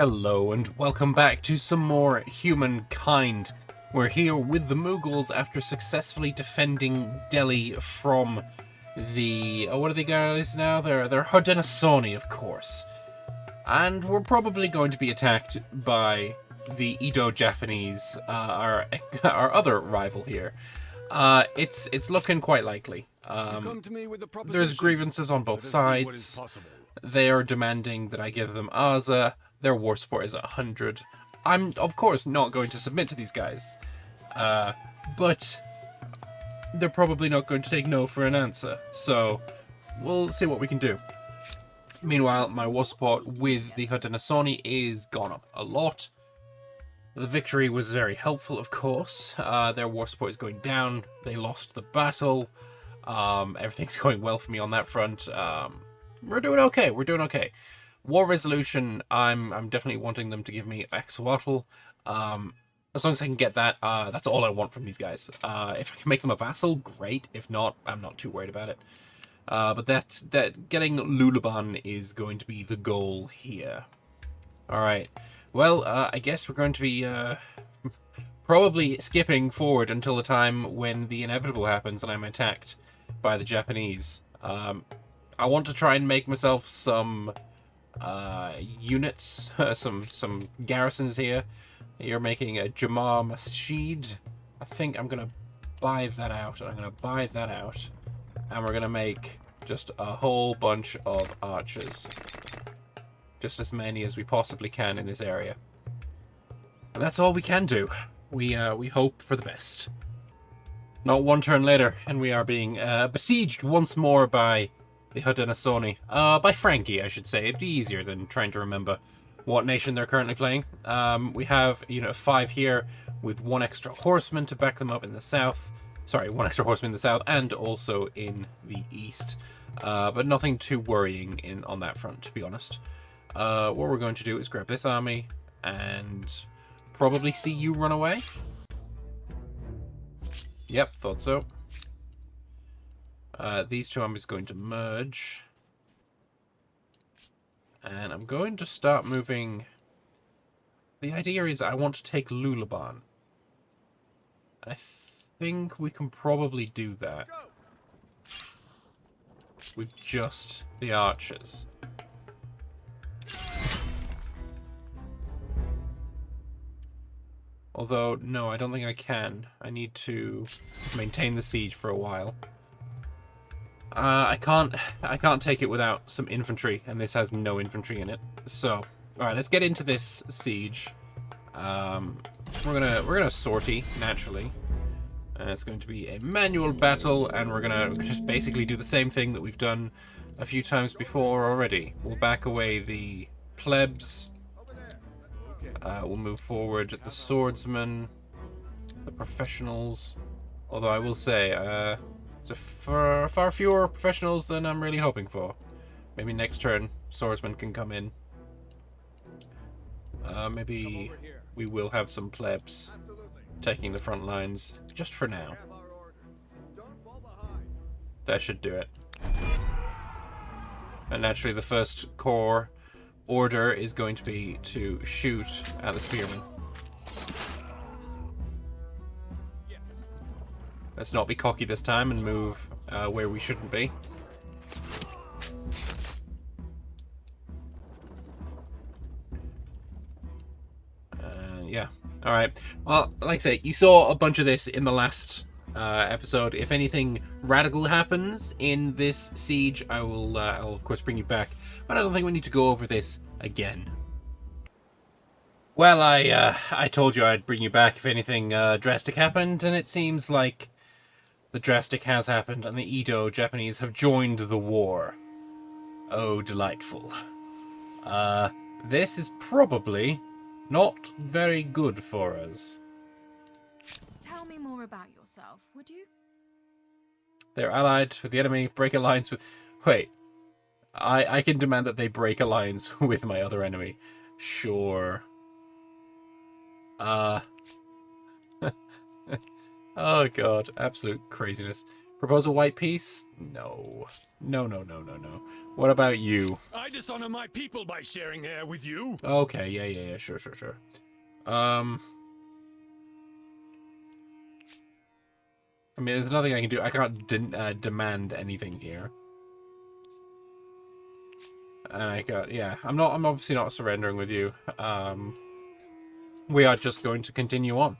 Hello and welcome back to some more Humankind. We're here with the Mughals after successfully defending Delhi from the... what are they guys now? They're Haudenosaunee, of course. And we're probably going to be attacked by the Edo-Japanese, our other rival here. It's looking quite likely. There's grievances on both sides. They are demanding that I give them Aza. Their war support is at 100. I'm, of course, not going to submit to these guys. But they're probably not going to take no for an answer. So, we'll see what we can do. Meanwhile, my war support with the Haudenosaunee is gone up a lot. The victory was very helpful, of course. Their war support is going down. They lost the battle. Everything's going well for me on that front. We're doing okay. We're doing okay. War resolution, I'm definitely wanting them to give me Axolotl. As long as I can get that, that's all I want from these guys. If I can make them a vassal, great. If not, I'm not too worried about it. But that getting Lulabon is going to be the goal here. Alright. Well, I guess we're going to be probably skipping forward until the time when the inevitable happens and I'm attacked by the Japanese. I want to try and make myself some units, some garrisons here. You're making a Jamar Masjid. I think I'm gonna buy that out, and I'm gonna buy that out, and we're gonna make just a whole bunch of archers, just as many as we possibly can in this area. And that's all we can do. We hope for the best. Not one turn later, and we are being besieged once more by the Haudenosaunee. By Frankie, I should say. It'd be easier than trying to remember what nation they're currently playing. We have a unit of 5 here with 1 extra horseman to back them up in the south. Sorry, 1 extra horseman in the south and also in the east. But nothing too worrying on that front, to be honest. What we're going to do is grab this army and probably see you run away. Yep, thought so. These two armies are going to merge. And I'm going to start moving... The idea is I want to take Lulabon. I think we can probably do that with just the archers. Although, no, I don't think I can. I need to maintain the siege for a while. I can't take it without some infantry, and this has no infantry in it. So, alright, let's get into this siege. We're gonna sortie, naturally. And it's going to be a manual battle, and we're gonna just basically do the same thing that we've done a few times before already. We'll back away the plebs. We'll move forward the swordsmen, the professionals. Although I will say, so far fewer professionals than I'm really hoping for. Maybe next turn, swordsmen can come in. Maybe we will have some plebs taking the front lines, just for now. That should do it. And naturally the first corps order is going to be to shoot at the spearmen. Let's not be cocky this time and move where we shouldn't be. Yeah. Alright. Well, like I say, you saw a bunch of this in the last episode. If anything radical happens in this siege, I'll of course bring you back. But I don't think we need to go over this again. Well, I told you I'd bring you back if anything drastic happened, and it seems like the drastic has happened, and the Edo-Japanese have joined the war. Oh, delightful. This is probably not very good for us. Tell me more about yourself, would you? They're allied with the enemy, break alliance with... Wait. I can demand that they break alliance with my other enemy. Sure. Oh god, absolute craziness. Propose a white peace? No. No, no, no, no, no. What about you? I dishonor my people by sharing air with you. Okay, yeah, sure. I mean, there's nothing I can do. I can't demand anything here. And I got, yeah, I'm obviously not surrendering with you. We are just going to continue on.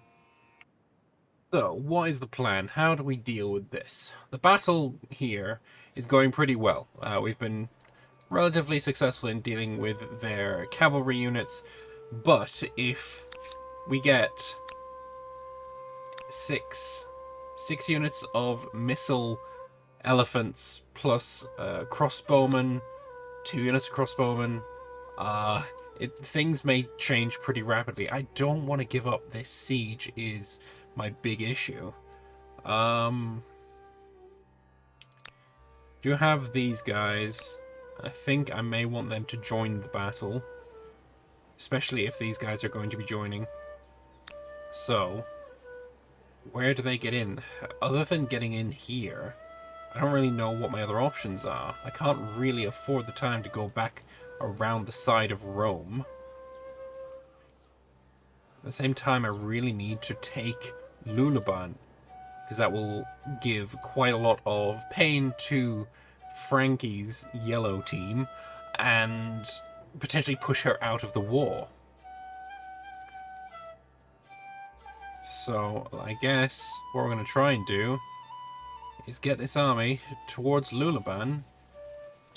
So, what is the plan? How do we deal with this? The battle here is going pretty well. We've been relatively successful in dealing with their cavalry units, but if we get six units of missile elephants plus crossbowmen, 2 units of crossbowmen, things may change pretty rapidly. I don't want to give up. This siege is my big issue. Do you have these guys? I think I may want them to join the battle, especially if these guys are going to be joining. So, where do they get in? Other than getting in here, I don't really know what my other options are. I can't really afford the time to go back around the side of Rome. At the same time, I really need to take Lulabon, because that will give quite a lot of pain to Frankie's yellow team and potentially push her out of the war. So I guess what we're going to try and do is get this army towards Lulabon.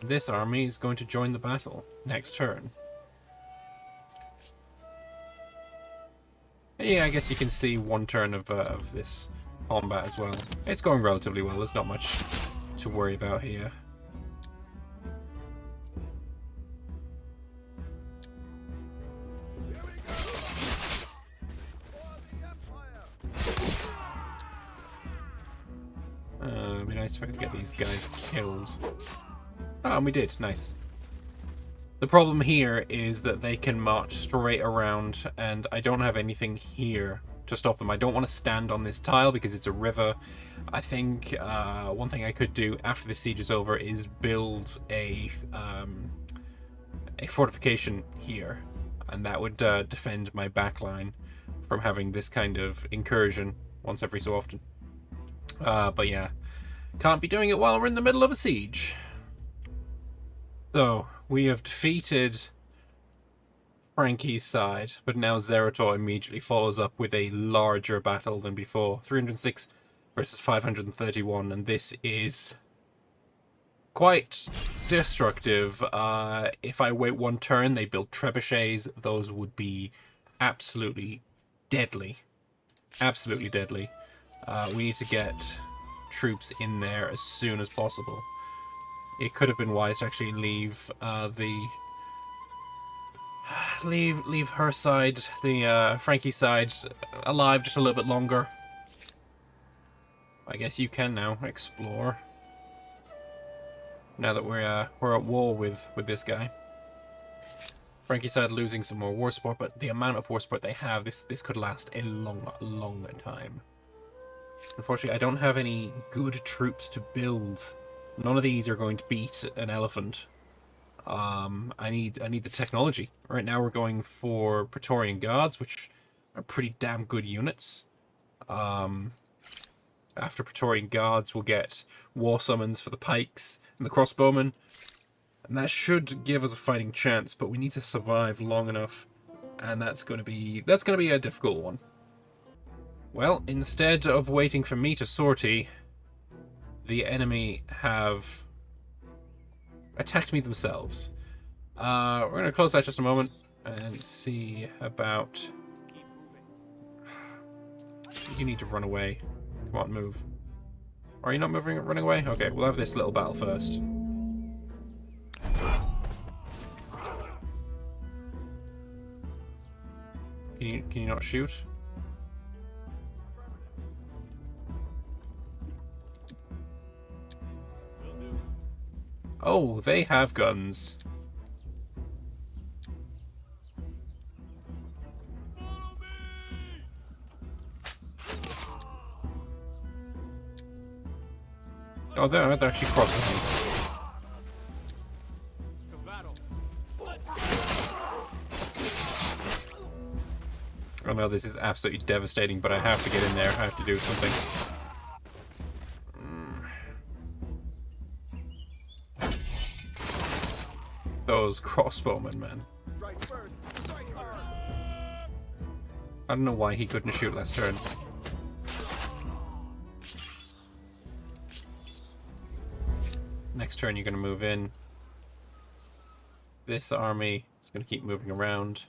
This army is going to join the battle next turn. Yeah, I guess you can see one turn of this combat as well. It's going relatively well. There's not much to worry about here. It'd be nice if I could get these guys killed. Oh, and we did. Nice. The problem here is that they can march straight around, and I don't have anything here to stop them. I don't want to stand on this tile because it's a river. I think one thing I could do after the siege is over is build a fortification here, and that would defend my backline from having this kind of incursion once every so often. But yeah, can't be doing it while we're in the middle of a siege. So, we have defeated Frankie's side, but now Zerator immediately follows up with a larger battle than before. 306 versus 531, and this is quite destructive. If I wait one turn, they build trebuchets. Those would be absolutely deadly. Absolutely deadly. We need to get troops in there as soon as possible. It could have been wise to actually leave leave her side, the Frankie side, alive just a little bit longer. I guess you can now explore. Now that we're at war with this guy. Frankie side losing some more war support, but the amount of war support they have, this could last a long time. Unfortunately, I don't have any good troops to build. None of these are going to beat an elephant. I need the technology. Right now we're going for Praetorian Guards, which are pretty damn good units. After Praetorian Guards, we'll get War Summons for the Pikes and the Crossbowmen. And that should give us a fighting chance, but we need to survive long enough. And that's gonna be a difficult one. Well, instead of waiting for me to sortie, the enemy have attacked me themselves. We're going to close that just a moment and see about... You need to run away. Come on, move. Are you not running away? Okay, we'll have this little battle first. Can you not shoot? Oh, they have guns. Oh, they're actually crossing me. Oh no, this is absolutely devastating, but I have to get in there. I have to do something. Those crossbowmen, man. I don't know why he couldn't shoot last turn. Next turn you're going to move in. This army is going to keep moving around.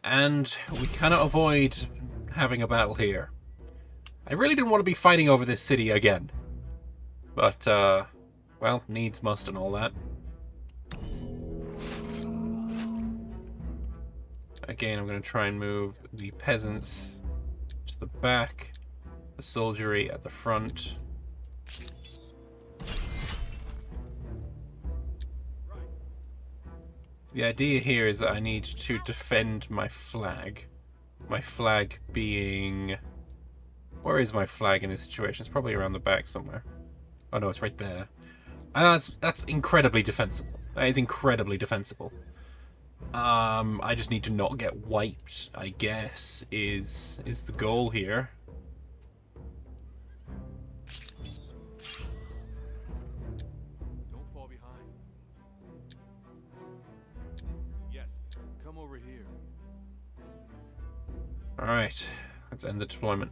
And we cannot avoid having a battle here. I really didn't want to be fighting over this city again. But, well, needs must and all that. Again, I'm going to try and move the peasants to the back, the soldiery at the front. The idea here is that I need to defend my flag. My flag being... Where is my flag in this situation? It's probably around the back somewhere. Oh no, it's right there. And that's incredibly defensible. That is incredibly defensible. I just need to not get wiped, I guess, is the goal here. Don't fall behind. Yes, come over here. Alright, let's end the deployment.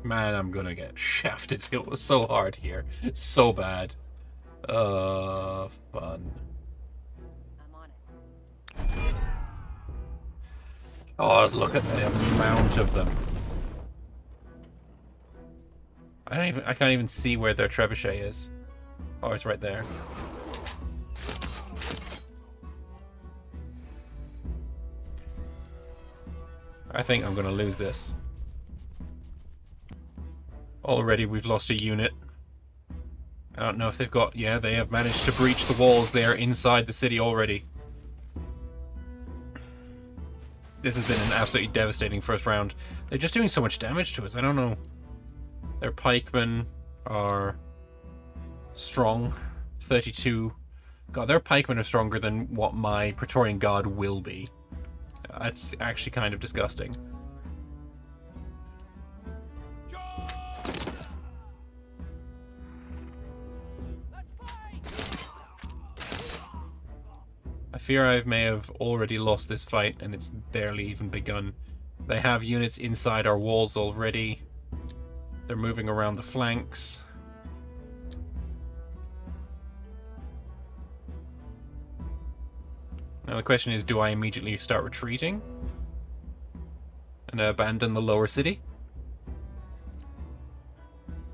Man, I'm gonna get shafted. It was so hard here. So bad. Fun. Oh, look at the amount of them. I can't even see where their trebuchet is. Oh, it's right there. I think I'm gonna lose this. Already we've lost a unit. I don't know if they've got... Yeah, they have managed to breach the walls. They are inside the city already. This has been an absolutely devastating first round. They're just doing so much damage to us. I don't know. Their pikemen are strong. 32. God, their pikemen are stronger than what my Praetorian Guard will be. That's actually kind of disgusting. I fear I may have already lost this fight, and it's barely even begun. They have units inside our walls already. They're moving around the flanks. Now the question is, do I immediately start retreating and abandon the lower city?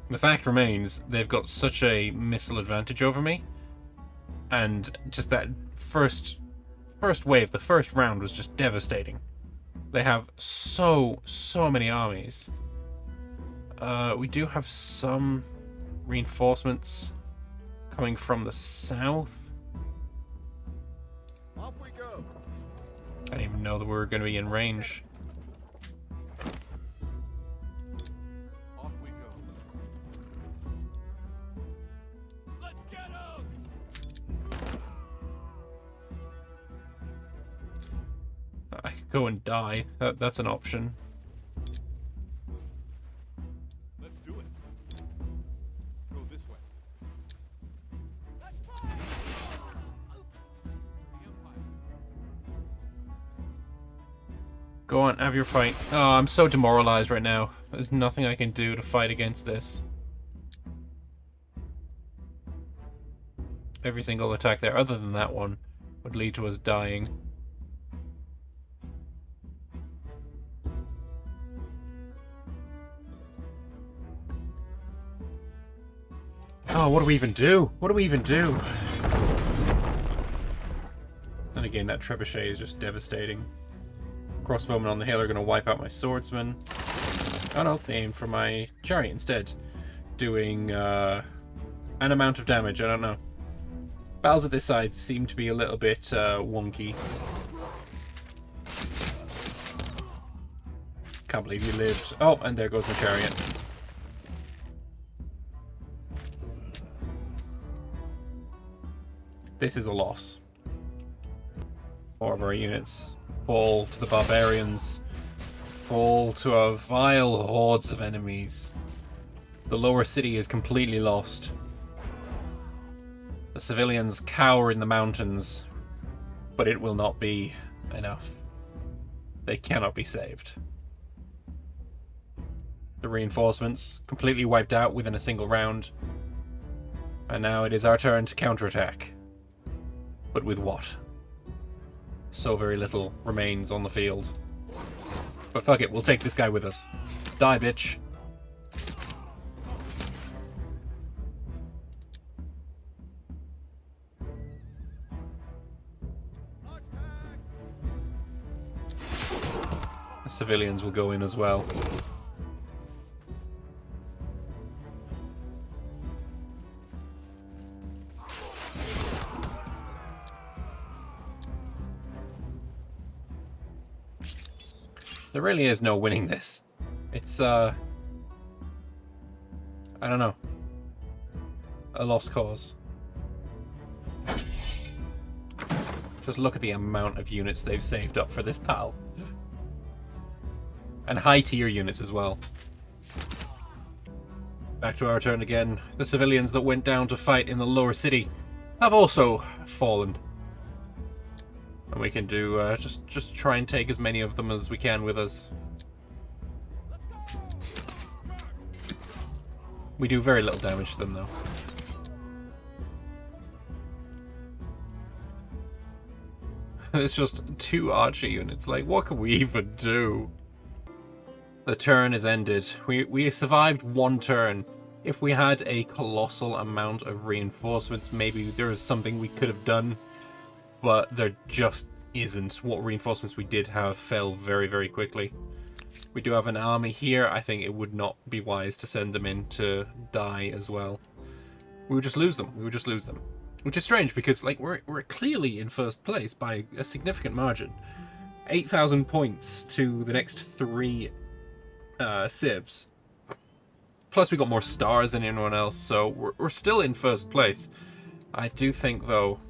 The fact remains, they've got such a missile advantage over me. And just that first wave, the first round was just devastating. They have so many armies. We do have some reinforcements coming from the south. Off we go. I didn't even know that we were going to be in range. Off we go. Let's get 'em! I could go and die. That's an option. Let's do it. Go this way. Let's fight! The Empire. Go on, have your fight. Oh, I'm so demoralized right now. There's nothing I can do to fight against this. Every single attack there, other than that one, would lead to us dying. Oh, what do we even do? What do we even do? And again, that trebuchet is just devastating. Crossbowmen on the hill are going to wipe out my swordsmen. Oh no, they aimed for my chariot instead. Doing an amount of damage, I don't know. Battles at this side seem to be a little bit wonky. Can't believe you lived. Oh, and there goes my chariot. This is a loss. 4 of our units fall to the barbarians, fall to a vile hordes of enemies. The lower city is completely lost. The civilians cower in the mountains, but it will not be enough. They cannot be saved. The reinforcements completely wiped out within a single round. And now it is our turn to counterattack. But with what? So very little remains on the field. But fuck it, we'll take this guy with us. Die, bitch. The civilians will go in as well. There really is no winning this. It's, I don't know. A lost cause. Just look at the amount of units they've saved up for this battle. And high tier units as well. Back to our turn again. The civilians that went down to fight in the lower city have also fallen. And we can do, just try and take as many of them as we can with us. We do very little damage to them, though. It's just 2 archer units. Like, what can we even do? The turn is ended. We survived 1 turn. If we had a colossal amount of reinforcements, maybe there is something we could have done. But there just isn't. What reinforcements we did have fell very, very quickly. We do have an army here. I think it would not be wise to send them in to die as well. We would just lose them. We would just lose them. Which is strange because, like, we're clearly in first place by a significant margin. 8,000 points to the next 3 civs. Plus we got more stars than anyone else, so we're still in first place. I do think, though,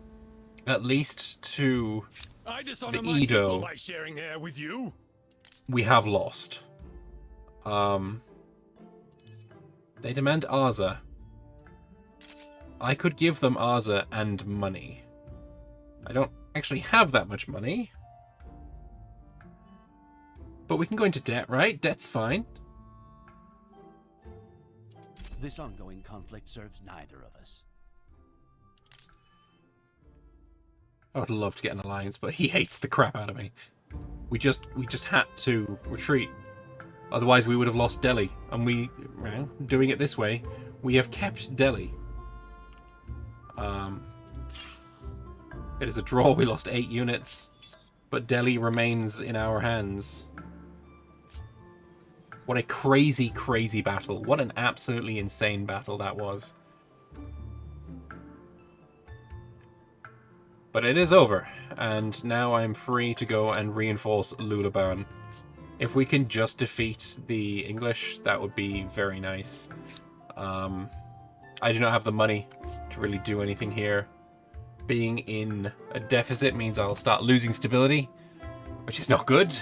at least to the Edo, by sharing air with you. We have lost. They demand Arza. I could give them Arza and money. I don't actually have that much money. But we can go into debt, right? Debt's fine. This ongoing conflict serves neither of us. I would love to get an alliance, but he hates the crap out of me. We just had to retreat. Otherwise we would have lost Delhi. And well, doing it this way, we have kept Delhi. It is a draw. We lost 8 units. But Delhi remains in our hands. What a crazy, crazy battle. What an absolutely insane battle that was. But it is over, and now I'm free to go and reinforce Lulabon. If we can just defeat the English, that would be very nice. I do not have the money to really do anything here. Being in a deficit means I'll start losing stability, which is not good.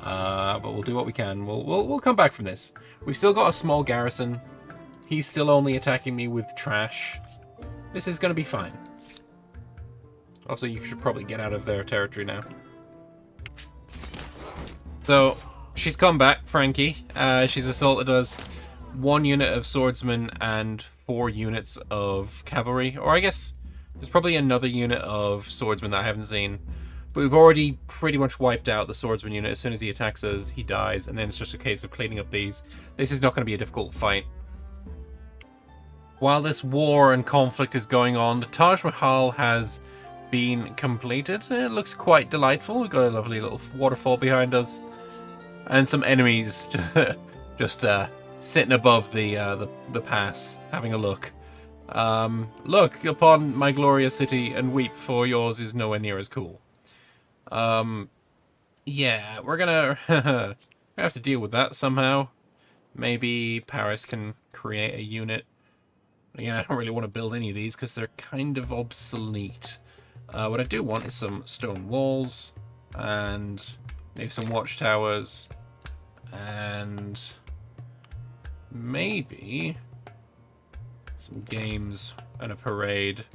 But we'll do what we can. We'll come back from this. We've still got a small garrison. He's still only attacking me with trash. This is going to be fine. Also, you should probably get out of their territory now. So, she's come back, Frankie. She's assaulted us. 1 unit of swordsmen and 4 units of cavalry. Or I guess there's probably another unit of swordsmen that I haven't seen. But we've already pretty much wiped out the swordsman unit. As soon as he attacks us, he dies. And then it's just a case of cleaning up these. This is not going to be a difficult fight. While this war and conflict is going on, the Taj Mahal has been completed. It looks quite delightful. We've got a lovely little waterfall behind us. And some enemies just sitting above the pass, having a look. Look upon my glorious city and weep, for yours is nowhere near as cool. Yeah, we're gonna have to deal with that somehow. Maybe Paris can create a unit. Again, I don't really want to build any of these because they're kind of obsolete. What I do want is some stone walls and maybe some watchtowers and maybe some games and a parade.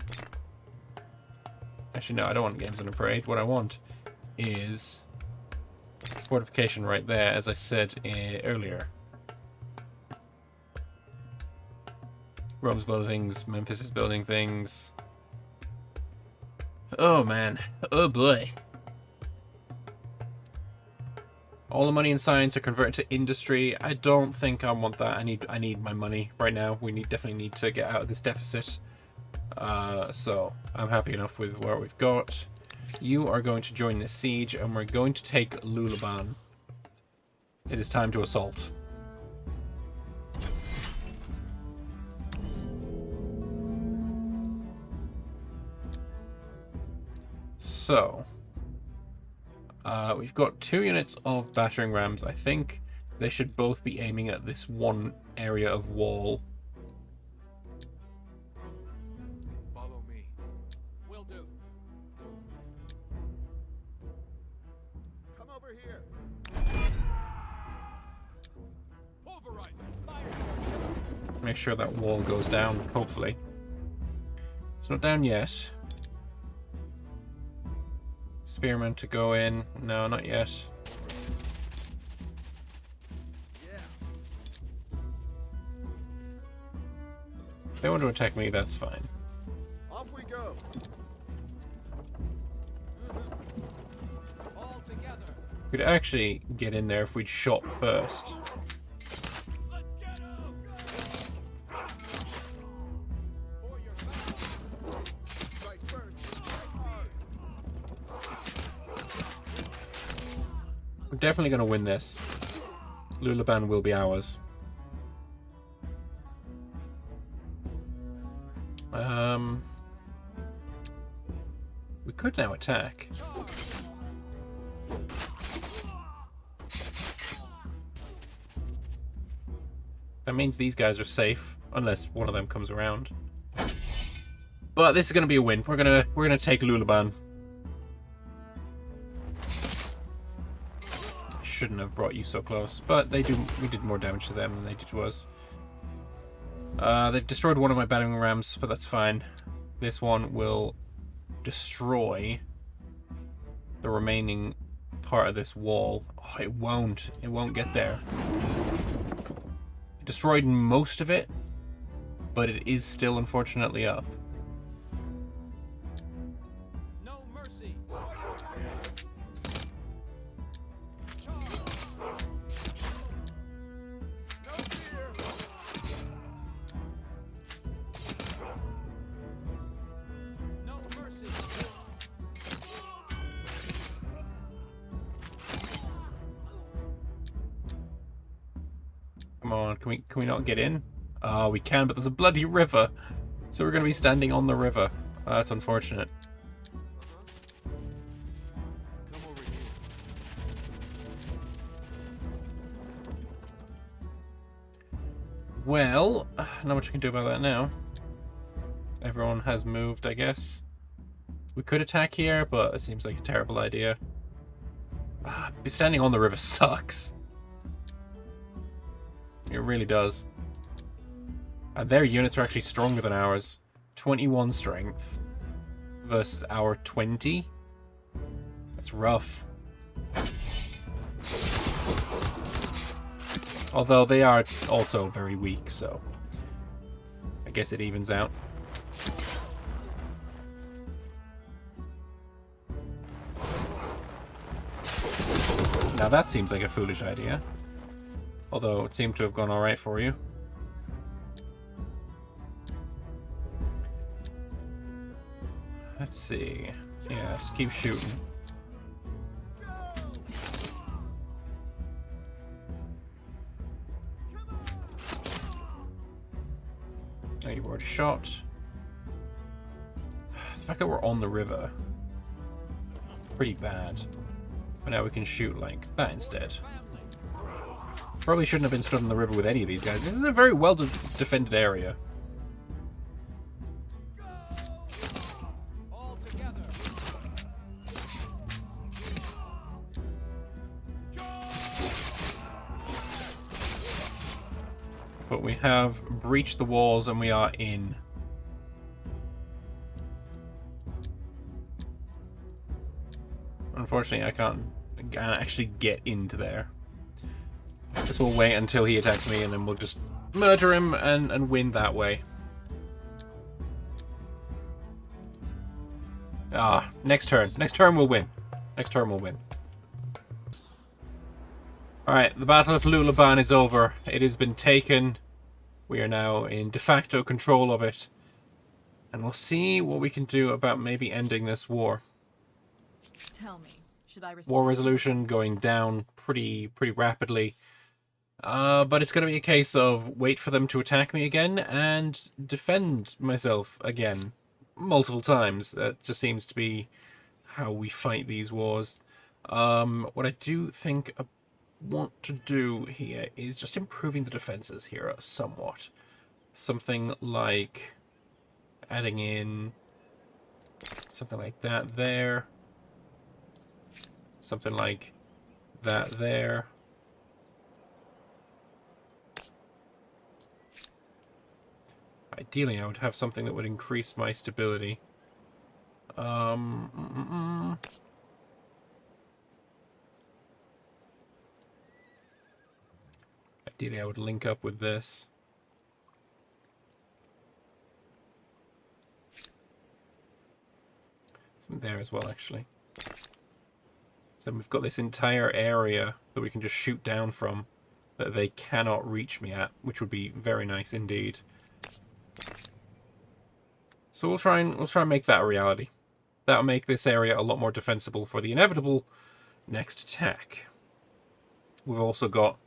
Actually, no, I don't want games and a parade. What I want is fortification right there, as I said earlier. Rome's building things, Memphis is building things. Oh man, oh boy. All the money in science are converted to industry. I don't think I want that. I need my money right now. We definitely need to get out of this deficit. So I'm happy enough with what we've got. You are going to join this siege, and we're going to take Lulabon. It is time to assault. So, we've got 2 units of battering rams. I think they should both be aiming at this one area of wall. Follow me. Will do. Come over here. Override. Fire. Make sure that wall goes down, hopefully. It's not down yet. Spearmen to go in. No, not yet. If they want to attack me, that's fine. Off we go. All together. We'd actually get in there if we'd shot first. Let's get him. For your battle. Strike first. Strike hard. We're definitely going to win this. Lulabon will be ours. We could now attack. That means these guys are safe, unless one of them comes around. But this is going to be a win. We're gonna take Lulabon. Shouldn't have brought you so close, but we did more damage to them than they did to us. They've destroyed one of my battering rams, but that's fine. This one will destroy the remaining part of this wall. Oh, it won't get there. It destroyed most of it, but it is still unfortunately up. No mercy. No mercy. Come on, can we not get in? We can, but there's a bloody river. So we're going to be standing on the river. That's unfortunate. Come over here. Well, not much I can do about that now. Everyone has moved, I guess. We could attack here, but it seems like a terrible idea. Standing on the river sucks. It really does. And their units are actually stronger than ours. 21 strength versus our 20. That's rough. Although they are also very weak, so I guess it evens out. Now that seems like a foolish idea. Although it seemed to have gone alright for you. Let's see. Yeah, just keep shooting. Oh, you've already shot. The fact that we're on the river, pretty bad. But now we can shoot like that instead. Probably shouldn't have been stood on the river with any of these guys. This is a very well defended area. but we have breached the walls and we are in. Unfortunately, I can't actually get into there. Guess we'll wait until he attacks me and then we'll just murder him and win that way. Ah, next turn. Next turn we'll win. Next turn we'll win. Alright, the battle at Lulabon is over. It has been taken. We are now in de facto control of it. And we'll see what we can do about maybe ending this war. Tell me, should I War resolution going down pretty rapidly. But it's going to be a case of wait for them to attack me again and defend myself again multiple times. That just seems to be how we fight these wars. What I do think I want to do here is just improving the defenses here somewhat. Something like adding in something like that there. Something like that there. Ideally, I would have something that would increase my stability. Ideally, I would link up with this. Something there as well, actually. So we've got this entire area that we can just shoot down from that they cannot reach me at, which would be very nice indeed. So we'll try and make that a reality. That'll make this area a lot more defensible for the inevitable next attack. We've also got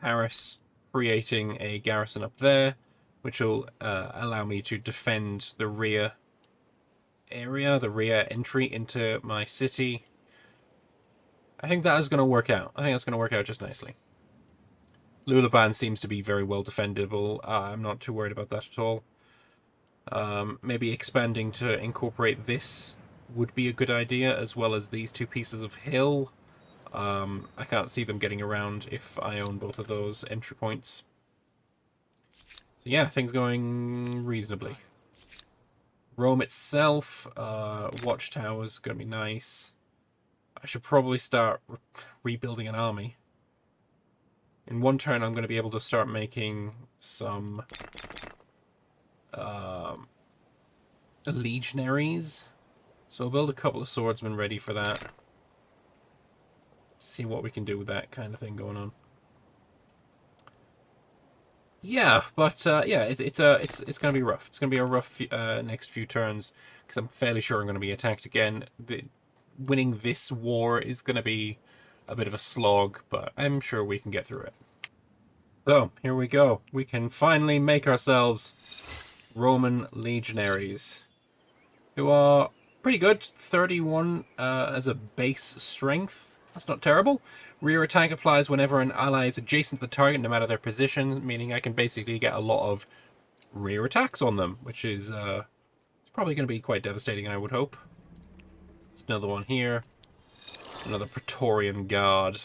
Paris creating a garrison up there, which will allow me to defend the rear area, the rear entry into my city. I think that is going to work out. I think that's going to work out just nicely. Lulabon seems to be very well defendable. I'm not too worried about that at all. Maybe expanding to incorporate this would be a good idea, as well as these two pieces of hill. I can't see them getting around if I own both of those entry points. So yeah, things going reasonably. Rome itself, watchtowers, going to be nice. I should probably start rebuilding an army. In one turn, I'm going to be able to start making some legionaries. So I'll build a couple of swordsmen ready for that. See what we can do with that kind of thing going on. Yeah, but yeah, it's going to be rough. It's going to be a rough next few turns because I'm fairly sure I'm going to be attacked again. Winning this war is going to be a bit of a slog, but I'm sure we can get through it. So, here we go. We can finally make ourselves Roman legionaries, who are pretty good. 31 as a base strength. That's not terrible. Rear attack applies whenever an ally is adjacent to the target, no matter their position, meaning I can basically get a lot of rear attacks on them, which is probably going to be quite devastating, I would hope. There's another one here. Another Praetorian Guard.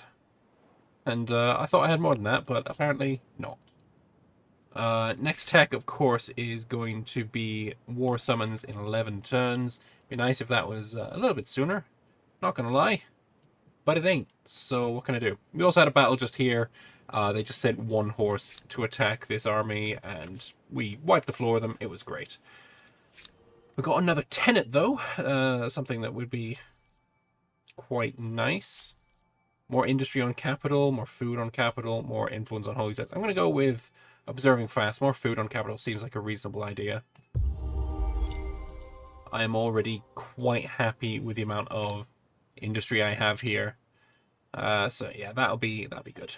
And I thought I had more than that, but apparently not. Next tech, of course, is going to be War Summons in 11 turns. Be nice if that was a little bit sooner. Not going to lie. But it ain't. So what can I do? We also had a battle just here. They just sent one horse to attack this army, and we wiped the floor of them. It was great. We got another tenant, though. Something that would be quite nice. More industry on capital, more food on capital, more influence on holy sites. I'm going to go with observing fast. More food on capital seems like a reasonable idea. I am already quite happy with the amount of industry I have here. So yeah, that'll be good.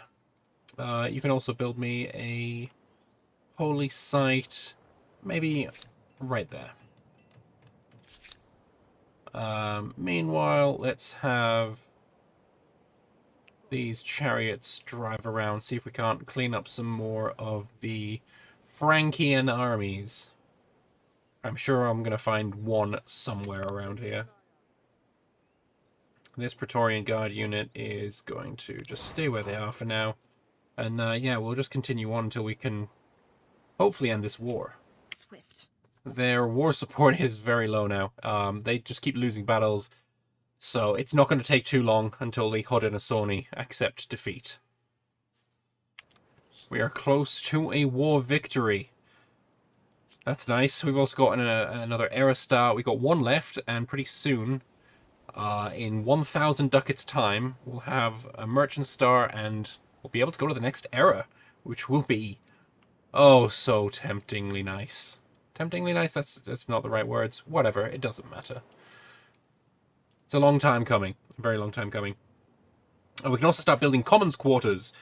You can also build me a holy site, maybe right there. Meanwhile, let's have these chariots drive around, see if we can't clean up some more of the Frankian armies. I'm sure I'm going to find one somewhere around here. This Praetorian Guard unit is going to just stay where they are for now. And yeah, we'll just continue on until we can hopefully end this war. Swift. Their war support is very low now. They just keep losing battles, so it's not going to take too long until the Haudenosaunee accept defeat. We are close to a war victory. That's nice. We've also got another era star. We've got one left, and pretty soon, in 1,000 ducats time, we'll have a merchant star, and we'll be able to go to the next era, which will be, oh, so temptingly nice. Temptingly nice? That's not the right words. Whatever, it doesn't matter. It's a long time coming. A very long time coming. And we can also start building commons quarters,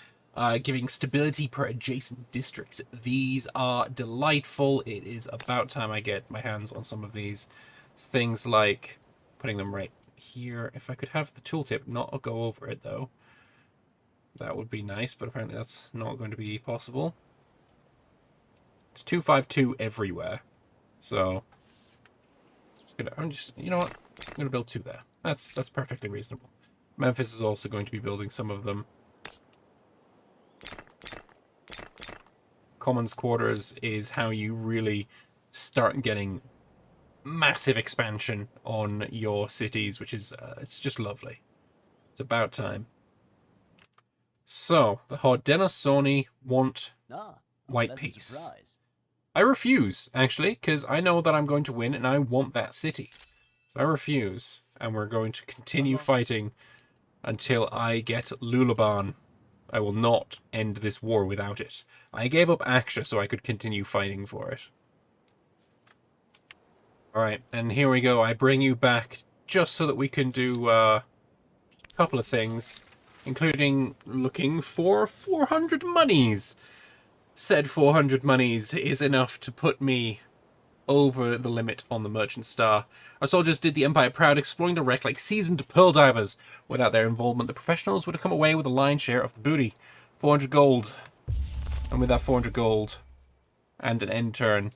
giving stability per adjacent districts. These are delightful. It is about time I get my hands on some of these. Things like putting them right here. If I could have the tooltip not go over it, though, that would be nice, but apparently that's not going to be possible. It's 252 everywhere. So, you know what? I'm going to build 2 there. That's perfectly reasonable. Memphis is also going to be building some of them. Commons quarters is how you really start getting massive expansion on your cities, which is it's just lovely. It's about time. So the Haudenosaunee want white peace. Surprise. I refuse, actually, because I know that I'm going to win and I want that city. So I refuse, and we're going to continue fighting until I get Lulabon. I will not end this war without it. I gave up Aksha so I could continue fighting for it. Alright, and here we go. I bring you back just so that we can do a couple of things, including looking for 400 monies. Said 400 monies is enough to put me over the limit on the merchant star. Our soldiers did the Empire proud, exploring the wreck like seasoned pearl divers. Without their involvement, the professionals would have come away with a lion's share of the booty. 400 gold. And with that 400 gold and an end turn,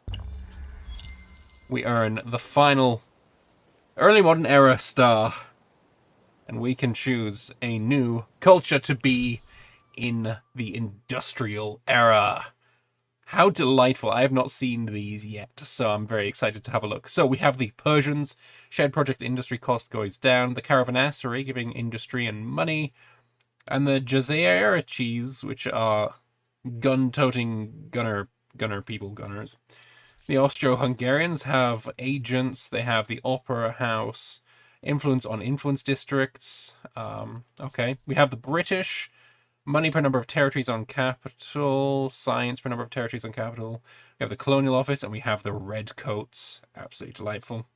we earn the final early modern era star. And we can choose a new culture to be in the industrial era. How delightful. I have not seen these yet, so I'm very excited to have a look. So we have the Persians. Shared project industry cost goes down. The Caravanserai, giving industry and money. And the Jazairiches, which are gun-toting gunners. The Austro-Hungarians have agents. They have the Opera House. Influence on influence districts. Okay. We have the British. Money per number of territories on capital. Science per number of territories on capital. We have the Colonial Office, and we have the Redcoats. Absolutely delightful.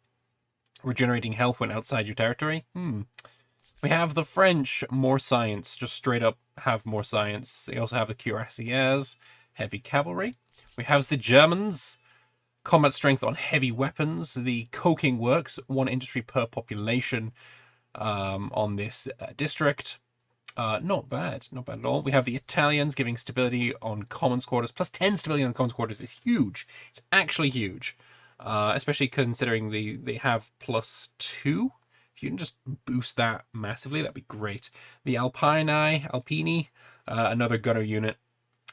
Regenerating health when outside your territory. We have the French. More science. Just straight up have more science. They also have the Cuirassiers. Heavy cavalry. We have the Germans. Combat strength on heavy weapons. The coking works. 1 industry per population on this district. Not bad. Not bad at all. We have the Italians giving stability on commons quarters. Plus 10 stability on commons quarters is huge. It's actually huge. Especially considering they have +2. If you can just boost that massively, that'd be great. The Alpini, another gunner unit.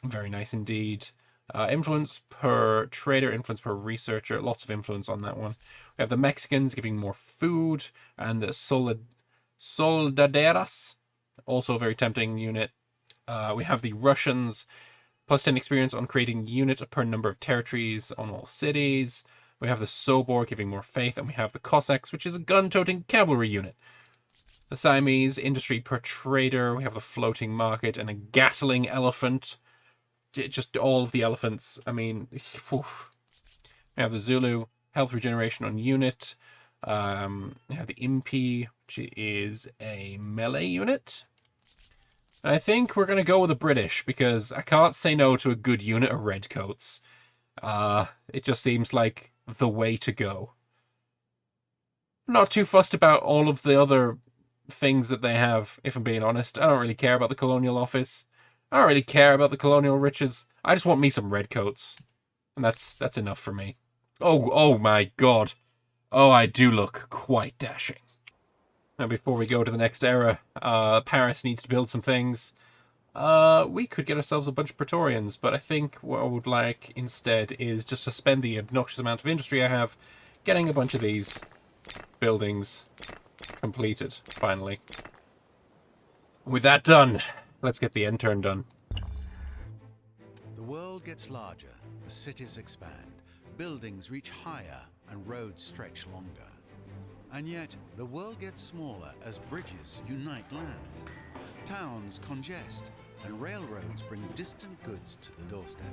Very nice indeed. Influence per trader, influence per researcher. Lots of influence on that one. We have the Mexicans giving more food. And the Soldaderas. Also a very tempting unit. We have the Russians. Plus 10 experience on creating unit per number of territories on all cities. We have the Sobor giving more faith. And we have the Cossacks, which is a gun-toting cavalry unit. The Siamese, industry per trader. We have the floating market and a Gatling elephant. Just all of the elephants. I mean, whew. We have the Zulu, health regeneration on unit. We have the Impi, which is a melee unit. And I think we're going to go with the British, because I can't say no to a good unit of Redcoats. It just seems like the way to go. I'm not too fussed about all of the other things that they have, if I'm being honest. I don't really care about the Colonial Office. I don't really care about the colonial riches. I just want me some Redcoats. And that's enough for me. Oh my god. Oh, I do look quite dashing. Now, before we go to the next era, Paris needs to build some things. we could get ourselves a bunch of Praetorians, but I think what I would like instead is just to spend the obnoxious amount of industry I have getting a bunch of these buildings completed, finally. With that done, let's get the end turn done. The world gets larger, the cities expand, buildings reach higher, and roads stretch longer. And yet, the world gets smaller as bridges unite lands. Towns congest, and railroads bring distant goods to the doorstep.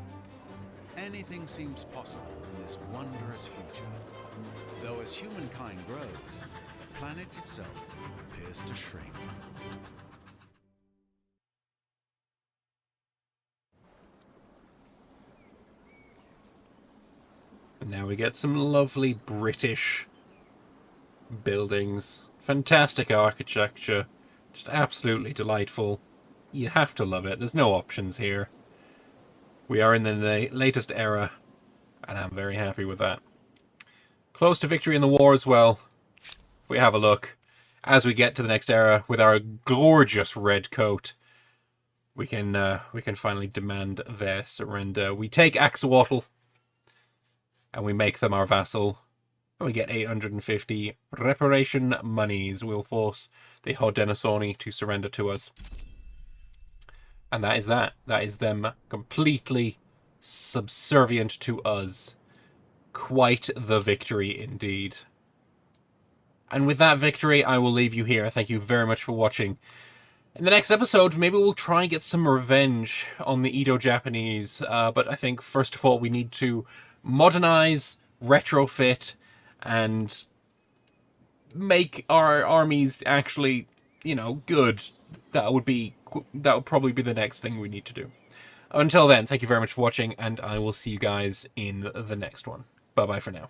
Anything seems possible in this wondrous future. Though as humankind grows, the planet itself appears to shrink. And now we get some lovely British buildings. Fantastic architecture. Just absolutely delightful. You have to love it. There's no options here. We are in the latest era, and I'm very happy with that. Close to victory in the war as well. We have a look. As we get to the next era with our gorgeous red coat, we can finally demand their surrender. We take Axolotl, and we make them our vassal. And we get 850 reparation monies. We'll force the Haudenosaunee to surrender to us. And that is that. That is them completely subservient to us. Quite the victory indeed. And with that victory, I will leave you here. Thank you very much for watching. In the next episode, maybe we'll try and get some revenge on the Edo-Japanese. But I think, first of all, we need to modernize, retrofit, and make our armies actually, you know, good. That would probably be the next thing we need to do. Until then, thank you very much for watching, and I will see you guys in the next one. Bye-bye for now.